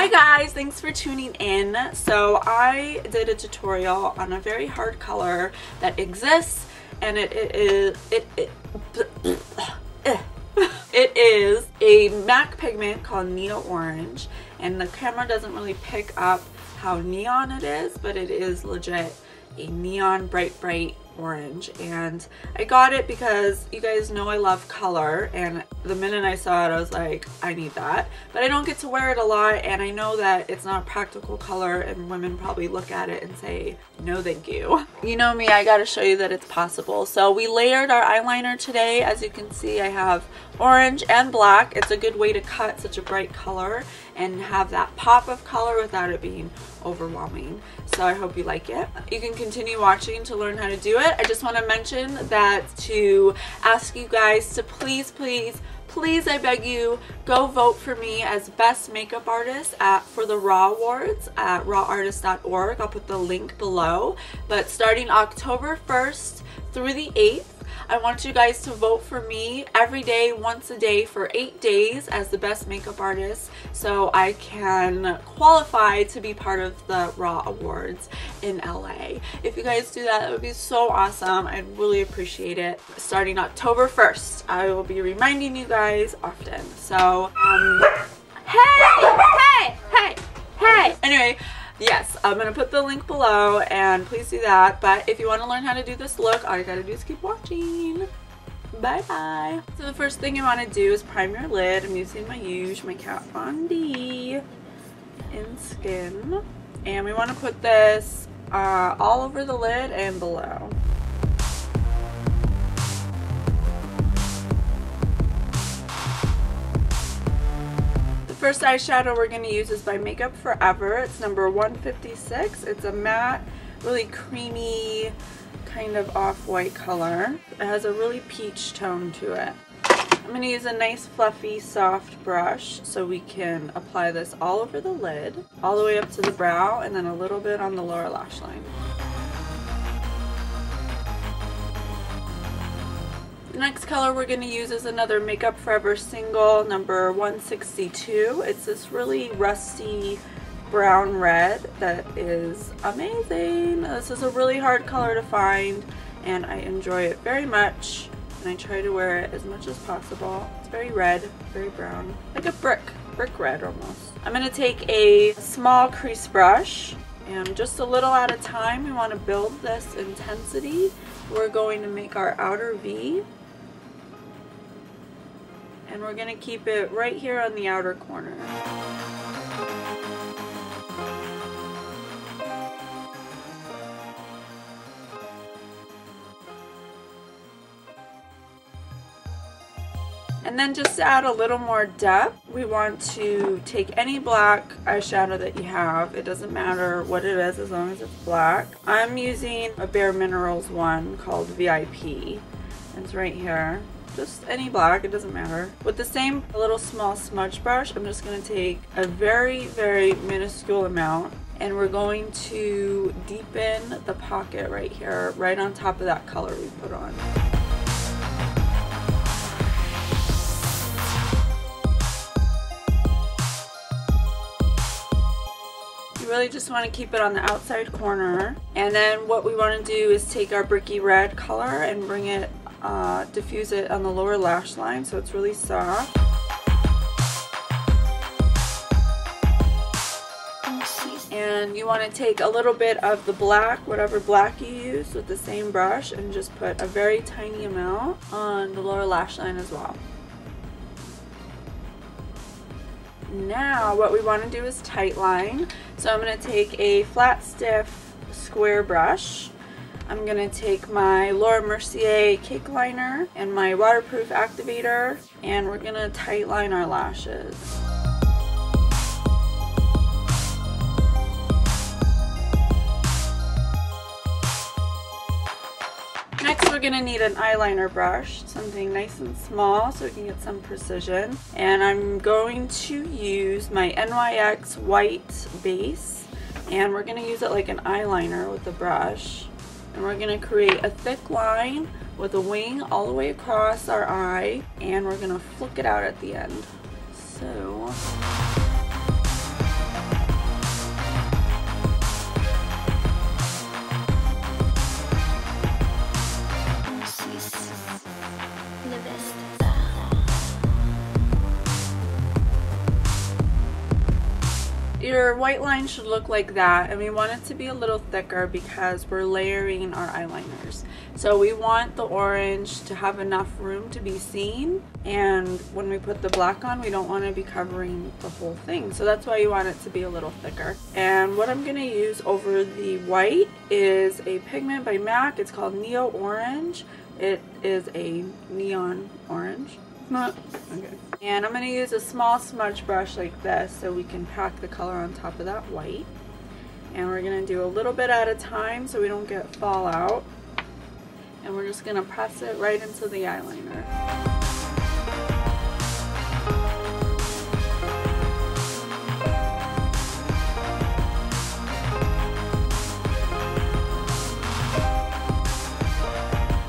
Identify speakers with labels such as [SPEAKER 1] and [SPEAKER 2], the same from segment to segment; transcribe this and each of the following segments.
[SPEAKER 1] Hi guys, thanks for tuning in. So I did a tutorial on a very hard color that exists, and it is a MAC pigment called Neon Orange, and the camera doesn't really pick up how neon it is, but it is legit a neon bright orange. And I got it because you guys know I love color, and the minute I saw it I was like, I need that. But I don't get to wear it a lot, and I know that it's not practical color, and women probably look at it and say no thank you. You know me, I gotta show you that it's possible. So we layered our eyeliner today. As you can see, I have orange and black. It's a good way to cut such a bright color and have that pop of color without it being overwhelming. So I hope you like it. You can continue watching to learn how to do it. I just want to mention that to ask you guys to please, I beg you, go vote for me as best makeup artist for the RAWards at rawartist.org. I'll put the link below. But starting October 1st through the 8th, I want you guys to vote for me every day, once a day, for 8 days as the best makeup artist, so I can qualify to be part of the RAWards in LA. If you guys do that, it would be so awesome. I'd really appreciate it. Starting October 1st, I will be reminding you guys often. So, hey! Anyway, yes, I'm going to put the link below, and please do that. But if you want to learn how to do this look, all you got to do is keep watching. Bye-bye. So the first thing you want to do is prime your lid. I'm using my my Kat Von D in Skin. And we want to put this all over the lid and below. First eyeshadow we're going to use is by Makeup Forever. It's number 156. It's a matte, really creamy, kind of off-white color. It has a really peach tone to it. I'm going to use a nice fluffy soft brush so we can apply this all over the lid, all the way up to the brow, and then a little bit on the lower lash line. The next color we're going to use is another Makeup Forever single, number 162. It's this really rusty brown red that is amazing. This is a really hard color to find, and I enjoy it very much, and I try to wear it as much as possible. It's very red, very brown, like a brick red almost. I'm going to take a small crease brush, and just a little at a time, we want to build this intensity. We're going to make our outer V. And we're going to keep it right here on the outer corner. And then just to add a little more depth, we want to take any black eyeshadow that you have. It doesn't matter what it is as long as it's black. I'm using a Bare Minerals one called VIP. It's right here. Just any black, it doesn't matter. With the same little small smudge brush, I'm just going to take a very minuscule amount, and we're going to deepen the pocket right here, right on top of that color we put on. You really just want to keep it on the outside corner. And then what we want to do is take our bricky red color and bring it diffuse it on the lower lash line so it's really soft. And you want to take a little bit of the black, whatever black you use, with the same brush, and just put a very tiny amount on the lower lash line as well. Now what we want to do is tight line. So I'm going to take a flat stiff square brush. I'm going to take my Laura Mercier cake liner and my waterproof activator, and we're going to tight line our lashes. Next we're going to need an eyeliner brush, something nice and small so we can get some precision. And I'm going to use my NYX white base, and we're going to use it like an eyeliner with the brush. And we're going to create a thick line with a wing all the way across our eye, and we're going to flick it out at the end. So your white line should look like that, and we want it to be a little thicker because we're layering our eyeliners. So we want the orange to have enough room to be seen, and when we put the black on, we don't want to be covering the whole thing. So that's why you want it to be a little thicker. And what I'm going to use over the white is a pigment by M.A.C. It's called Neo Orange. It is a neon orange. Okay. And I'm going to use a small smudge brush like this so we can pack the color on top of that white. And we're going to do a little bit at a time so we don't get fallout. And we're just going to press it right into the eyeliner.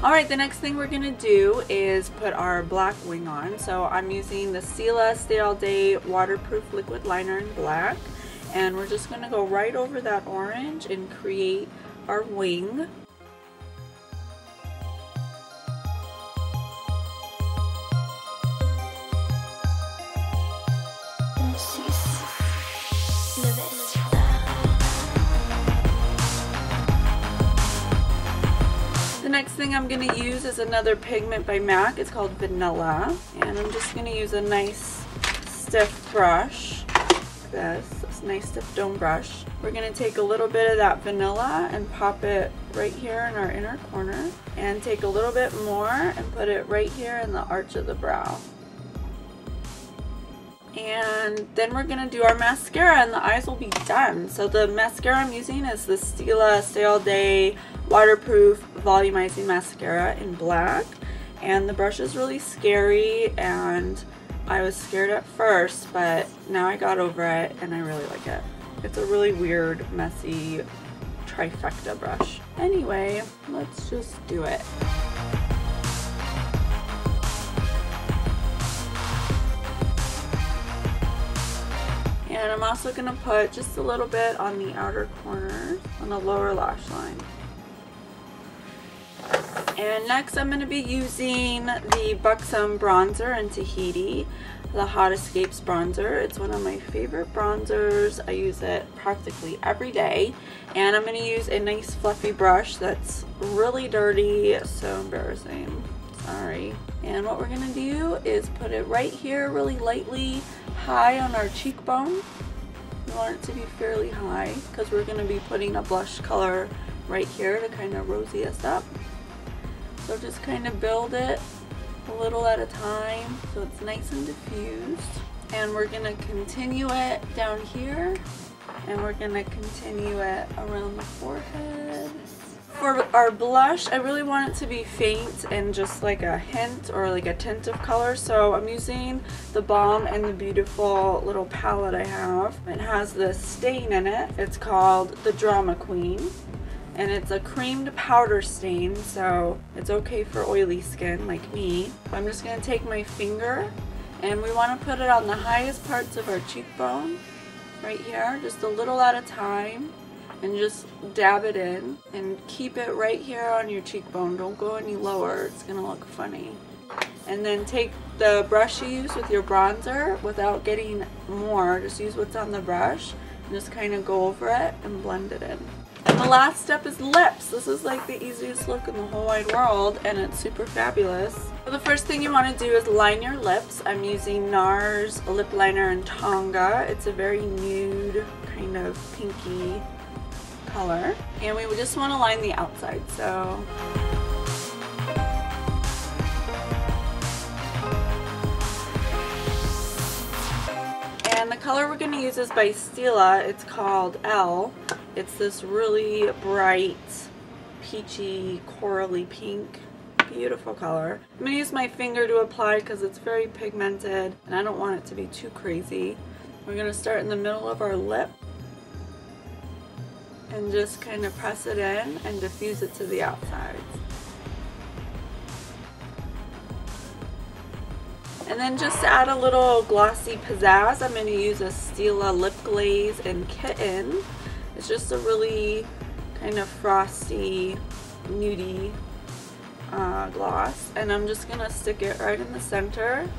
[SPEAKER 1] Alright, the next thing we're going to do is put our black wing on. So I'm using the Stilas Stay All Day Waterproof Liquid Liner in black. And we're just going to go right over that orange and create our wing. The next thing I'm going to use is another pigment by M.A.C. It's called Vanilla, and I'm just going to use a nice stiff brush like this nice stiff dome brush. We're going to take a little bit of that vanilla and pop it right here in our inner corner, and take a little bit more and put it right here in the arch of the brow. And then we're going to do our mascara and the eyes will be done. So the mascara I'm using is the Stilas Stay All Day Waterproof Volumizing Mascara in black. And the brush is really scary, and I was scared at first, but now I got over it and I really like it. It's a really weird, messy trifecta brush. Anyway, let's just do it. And I'm also going to put just a little bit on the outer corners, on the lower lash line. And next I'm going to be using the Buxom bronzer in Tahiti, the Hot Escapes bronzer. It's one of my favorite bronzers. I use it practically every day. And I'm going to use a nice fluffy brush that's really dirty, so embarrassing. Sorry. And what we're going to do is put it right here really lightly high on our cheekbone. We want it to be fairly high because we're going to be putting a blush color right here to kind of rosy us up. So just kind of build it a little at a time so it's nice and diffused. And we're going to continue it down here, and we're going to continue it around the forehead. For our blush, I really want it to be faint and just like a hint or like a tint of color. So I'm using the Balm and the Beautiful little palette I have. It has this stain in it. It's called the Drama Queen. And it's a creamed powder stain, so it's okay for oily skin like me. I'm just going to take my finger, and we want to put it on the highest parts of our cheekbone, right here, just a little at a time, and just dab it in, and keep it right here on your cheekbone. Don't go any lower, it's going to look funny. And then take the brush you use with your bronzer without getting more, just use what's on the brush, and just kind of go over it and blend it in. And the last step is lips. This is like the easiest look in the whole wide world, and it's super fabulous. So the first thing you want to do is line your lips. I'm using NARS lip liner in Tonga. It's a very nude, kind of pinky color. And we just want to line the outside, so. And the color we're going to use is by Stila. It's called Elle. It's this really bright, peachy, corally pink. Beautiful color. I'm going to use my finger to apply because it's very pigmented and I don't want it to be too crazy. We're going to start in the middle of our lip and just kind of press it in and diffuse it to the outsides. And then just to add a little glossy pizzazz, I'm going to use a Stila lip glaze in Kitten. It's just a really kind of frosty, nudie gloss. And I'm just going to stick it right in the center.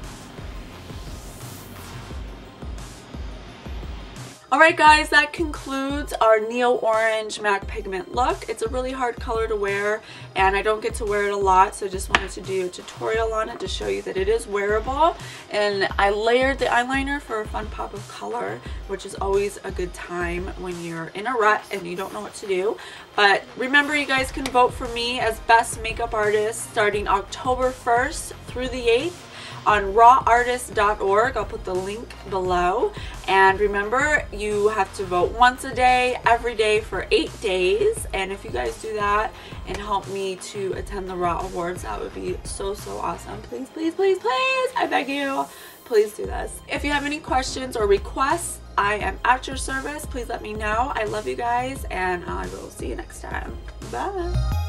[SPEAKER 1] Alright guys, that concludes our Neo Orange MAC Pigment look. It's a really hard color to wear and I don't get to wear it a lot, so I just wanted to do a tutorial on it to show you that it is wearable. And I layered the eyeliner for a fun pop of color, which is always a good time when you're in a rut and you don't know what to do. But remember, you guys can vote for me as best makeup artist starting October 1st through the 8th. On RAWards.org. I'll put the link below. And remember, you have to vote once a day, every day for 8 days. And if you guys do that and help me to attend the RAW Awards, that would be so, so awesome. Please, please, please, please, I beg you, please do this. If you have any questions or requests, I am at your service. Please let me know. I love you guys, and I will see you next time. Bye.